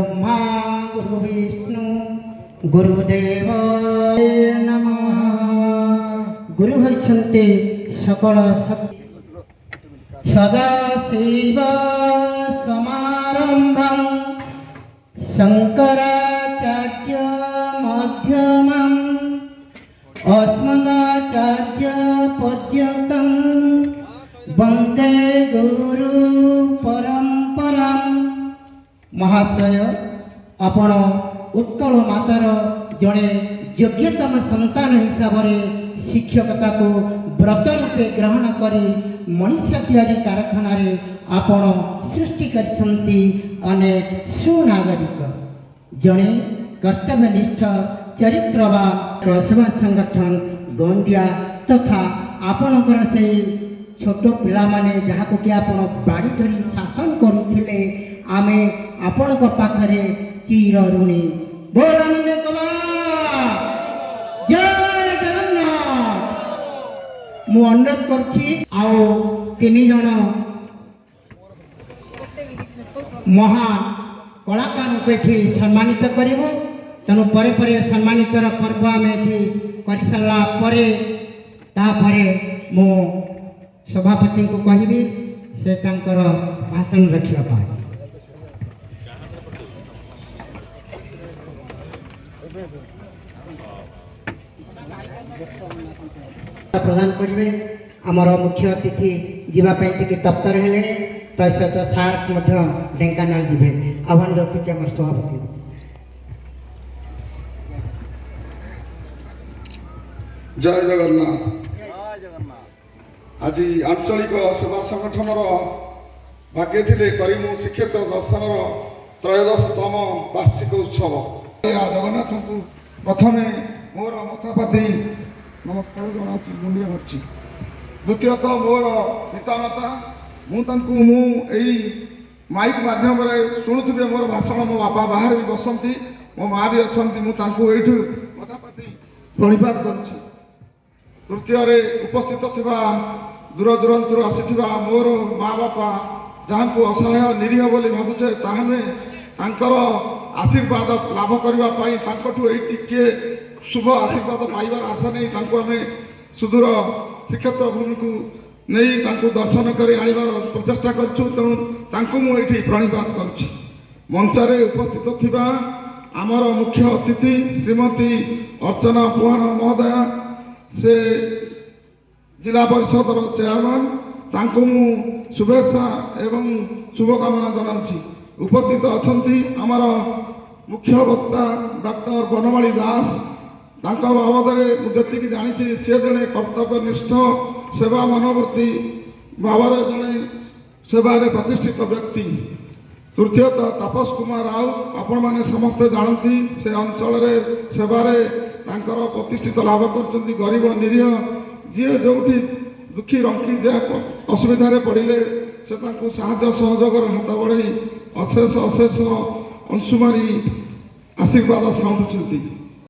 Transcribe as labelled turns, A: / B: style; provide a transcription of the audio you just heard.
A: ब्रह्मा गुरु विष्णु गुरुदेव नमः। गुरु होइछन्ते सकल शक्ति सदाशिव समारंभं शंकराचार्य मध्यमम् अस्मदाचार्य पर्यन्तं वंदे गुरु परंपरां। महाशय आपण उत्कल मातार जड़े योग्यतम संतान हिसाब से शिक्षकता को व्रत रूपे ग्रहण करी मनुष्य तैयारी कारखाना रे आपण सृष्टि करछंती अनेक सुनागरिक जड़े कर्तव्यनिष्ठ चरित्रवान सेवा संगठन गंदिया तथा आपणकर से छोट पिला माने जहाँ को कि आपण बाड़ी धरी शासन करुथिले आमे आपण को पाखरे चिर ऋणी। बोल आनंद कुमार जय जगन्नाथ। मु अनुरोध करछि आउ तीन जन महान कलाकार को सम्मानित करिवो। तेणु परे परे सम्मानित पर्व आम ये कर सारा मु सभापति को कहबी से भाषण रखा प्रदान करेंगे। आमर मुख्य अतिथि जीवाई टी तप्तर हेले सहित सार्क ढेंकानाल जी आह्वान रखुचे आम सभापति।
B: जय जगन्नाथ। आज आंचलिक सेवा संगठन भाग्य थे करीमु श्रीक्षेत्र दर्शन त्रयोदशतम वार्षिक उत्सव। जगन्नाथ को प्रथम मोर मथापाति नमस्कार जनाऊँ मुंडिया मार्ची। द्वितीयत मोर पितामाता मुझे माइक माध्यम शुणुवे मोर भाषण। मो बापा बाहर भी बसती मो माँ भी अच्छा मुझे मथापाति प्रणिपात कर। तृतीय उपस्थित थिबा दूर दूरांतर आसीथिबा मोर माँ बापा जहाँ को असहाय निरीह बोली भावुचे ताहमे तांकर आशीर्वाद लाभ करने टिके शुभ आशीर्वाद पाइबार आशा नहीं आम सुदूर श्रीक्षेत्र भूमि को नहीं दर्शन कर आनिबार प्रचेषा करूँ। तेणु मुझे प्रणिपात करुच्ची। मंचरे उपस्थित थिबा आमर मुख्य अतिथि श्रीमती अर्चना पुहाण महोदया से जिला परिषद चेयरमैन तांको मु शुभेच्छा एवं शुभकामना जनाऊँगी। उपस्थित अच्छा आमर मुख्य वक्ता डॉक्टर बनमाली दास बाबद जी जानी सी जड़े कर्तव्यनिष्ठ सेवा मनोवृत्ति भाव जड़े सेवारे प्रतिष्ठित व्यक्ति। तृतीयत तापस कुमार राव आपण मैंने समस्ते जानती से अंचल सेवारे प्रतिष्ठित लाभ कर गरीब निरीह जी जो दुखी रंकी जे असुविधा पड़े से साहाय्य सहयोगर हाथ बढ़ाई अशेष अशेष अंशुमारी आशीर्वाद साउंडुंट।